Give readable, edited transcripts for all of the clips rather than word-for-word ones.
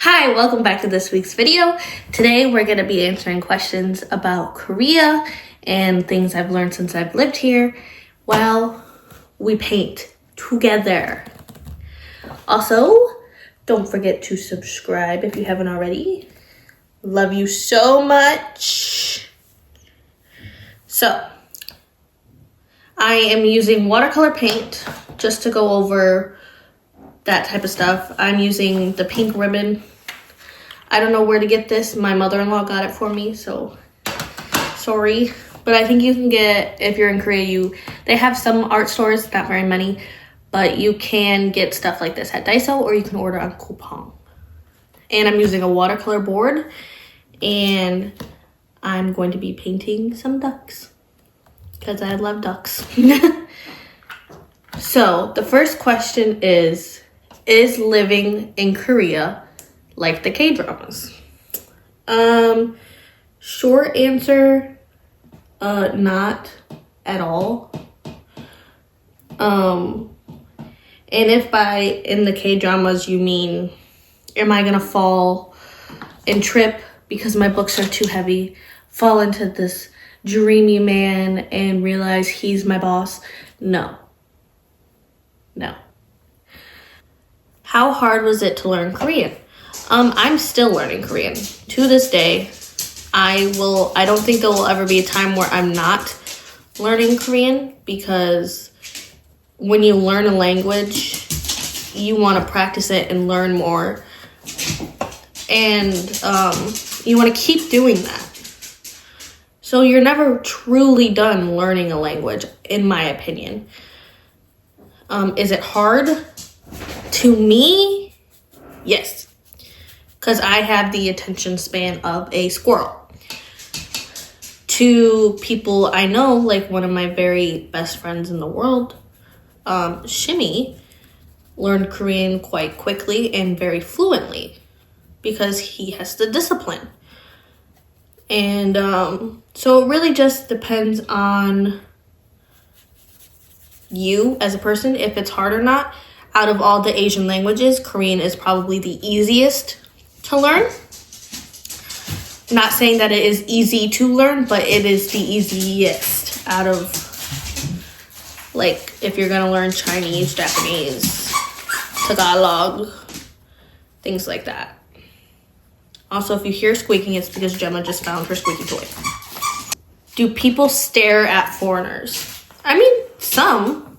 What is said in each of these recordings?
Hi, welcome back to this week's video. Today we're going to be answering questions about Korea and things I've learned since I've lived here while we paint together. Also, don't forget to subscribe if you haven't already. Love you so much. So, I am using watercolor paint just to go over that type of stuff. I'm using the pink ribbon. I don't know where to get this. My mother-in-law got it for me, so sorry. But I think you can get, if you're in Korea, they have some art stores, not very many, but you can get stuff like this at Daiso or you can order on Coupang. And I'm using a watercolor board and I'm going to be painting some ducks because I love ducks. So the first question is living in Korea like the K-dramas? Short answer, not at all. And if by in the K-dramas you mean, am I gonna fall and trip because my books are too heavy, fall into this dreamy man and realize he's my boss? No. How hard was it to learn Korean? I'm still learning Korean. To this day, I don't think there will ever be a time where I'm not learning Korean, because when you learn a language, you want to practice it and learn more. And you want to keep doing that. So you're never truly done learning a language, in my opinion. Is it hard? To me, yes. Because I have the attention span of a squirrel. To people I know, like one of my very best friends in the world, Shimmy, learned Korean quite quickly and very fluently because he has the discipline. And so it really just depends on you as a person, if it's hard or not. Out of all the Asian languages, Korean is probably the easiest to learn. Not saying that it is easy to learn, but it is the easiest out of, like, if you're gonna learn Chinese, Japanese, Tagalog, things like that. Also, if you hear squeaking, it's because Gemma just found her squeaky toy. Do people stare at foreigners? I mean, some.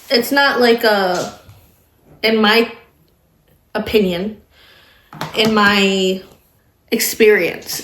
It's not like in my opinion, in my experience,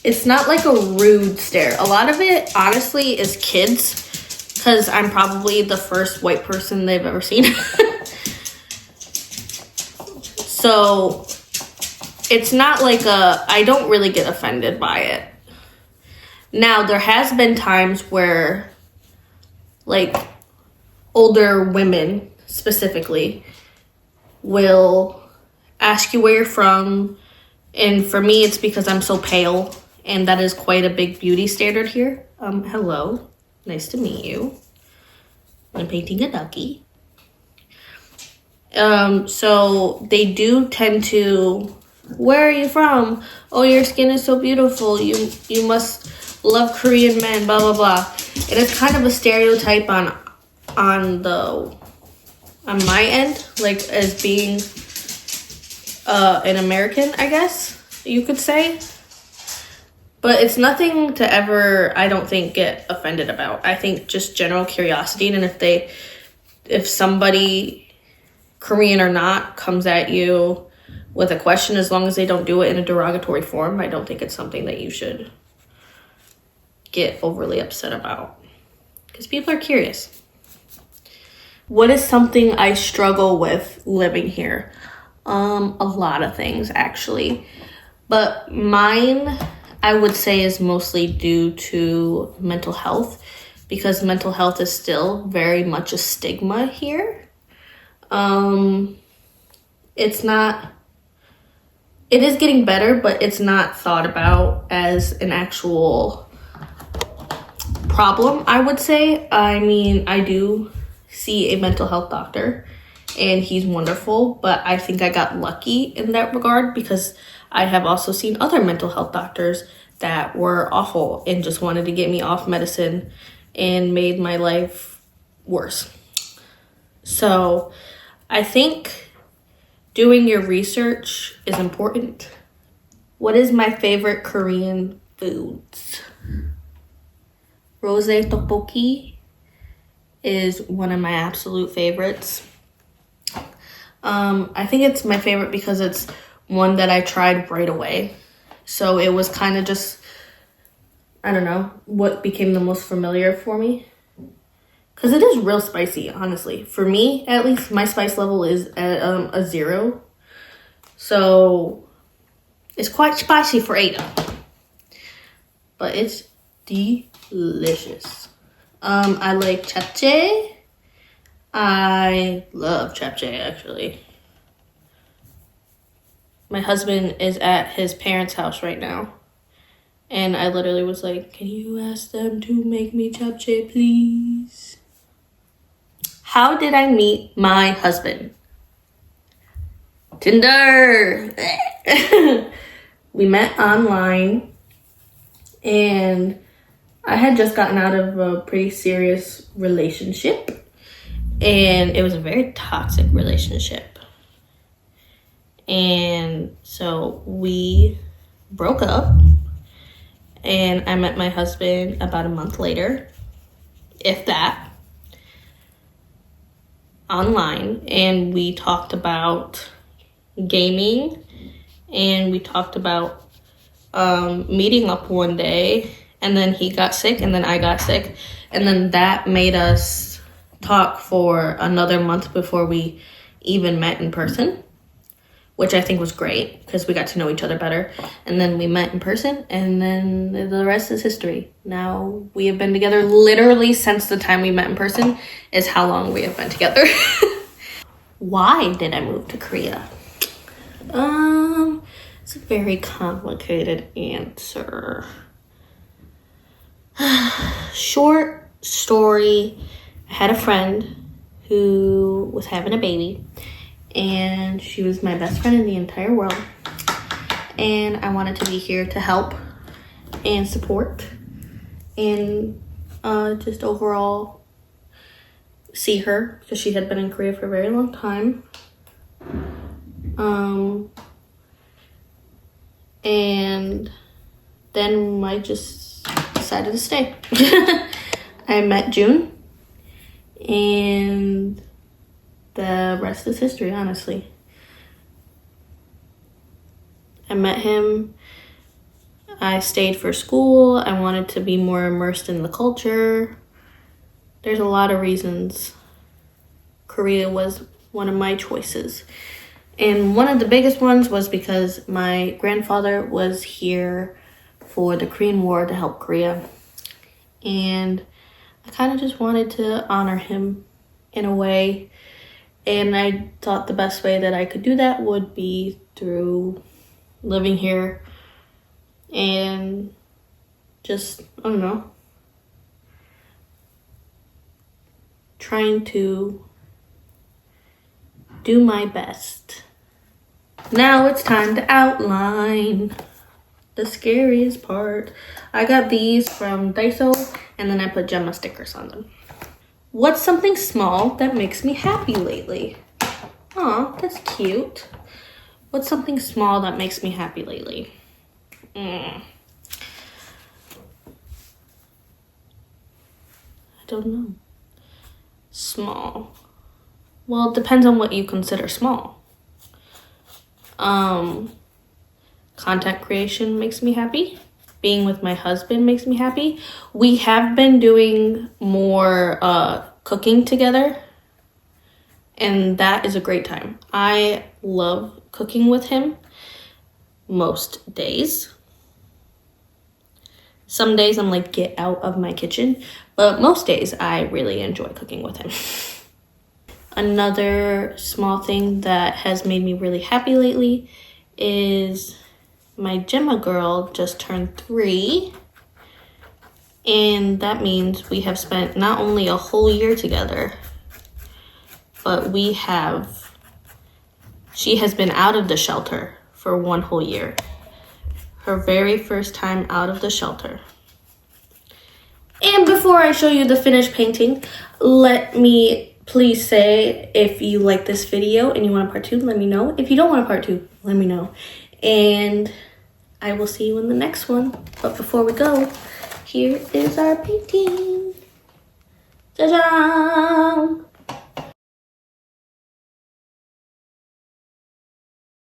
it's not like a rude stare. A lot of it, honestly, is kids, because I'm probably the first white person they've ever seen. So it's not like I don't really get offended by it. Now, there has been times where, like, older women specifically will ask you where you're from, and for me it's because I'm so pale, and that is quite a big beauty standard here. Hello, nice to meet you. I'm painting a ducky. So they do tend to, where are you from? Oh, your skin is so beautiful, you must love Korean men, blah blah blah. And it's kind of a stereotype on my end, like, as being an American, I guess you could say. But it's nothing to ever, I don't think, get offended about. I think just general curiosity, and if somebody, Korean or not, comes at you with a question, as long as they don't do it in a derogatory form, I don't think it's something that you should get overly upset about, because people are curious. What is something I struggle with living here? A lot of things, actually. But mine, I would say, is mostly due to mental health, because mental health is still very much a stigma here. It is getting better, but it's not thought about as an actual problem, I would say. I mean, I do see a mental health doctor, and he's wonderful, but I think I got lucky in that regard because I have also seen other mental health doctors that were awful and just wanted to get me off medicine and made my life worse. So I think doing your research is important. What is my favorite Korean foods? Rose tteokbokki is one of my absolute favorites. I think it's my favorite because it's one that I tried right away. So it was kind of just, I don't know, what became the most familiar for me. Because it is real spicy, honestly. For me, at least, my spice level is at a 0. So it's quite spicy for Ada. But it's delicious. I like japchae. I love japchae, actually. My husband is at his parents' house right now. And I literally was like, can you ask them to make me japchae, please? How did I meet my husband? Tinder. We met online. And I had just gotten out of a pretty serious relationship. And it was a very toxic relationship. And so we broke up. And I met my husband about a month later, if that, online. And we talked about gaming. And we talked about meeting up one day. And then he got sick, and then I got sick. And then that made us talk for another month before we even met in person, which I think was great because we got to know each other better. And then we met in person, and then the rest is history. Now we have been together literally since the time we met in person is how long we have been together. Why did I move to Korea? It's a very complicated answer. Short story, I had a friend who was having a baby, and she was my best friend in the entire world, and I wanted to be here to help and support and just overall see her because she had been in Korea for a very long time. And then I just decided to stay. I met June, and the rest is history, honestly. I met him. I stayed for school. I wanted to be more immersed in the culture. There's a lot of reasons Korea was one of my choices. And one of the biggest ones was because my grandfather was here for the Korean War to help Korea. And I kind of just wanted to honor him in a way. And I thought the best way that I could do that would be through living here and just, I don't know, trying to do my best. Now it's time to outline. The scariest part. I got these from Daiso, and then I put Gemma stickers on them. What's something small that makes me happy lately? Aw, that's cute. What's something small that makes me happy lately? I don't know. Small. Well, it depends on what you consider small. Content creation makes me happy. Being with my husband makes me happy. We have been doing more cooking together, and that is a great time. I love cooking with him most days. Some days I'm like, get out of my kitchen, but most days I really enjoy cooking with him. Another small thing that has made me really happy lately is my Gemma girl just turned 3. And that means we have spent not only a whole year together, but she has been out of the shelter for 1 whole year. Her very first time out of the shelter. And before I show you the finished painting, let me please say, if you like this video and you want a part 2, let me know. If you don't want a part 2, let me know. And I will see you in the next one. But before we go, here is our painting. Ta-da!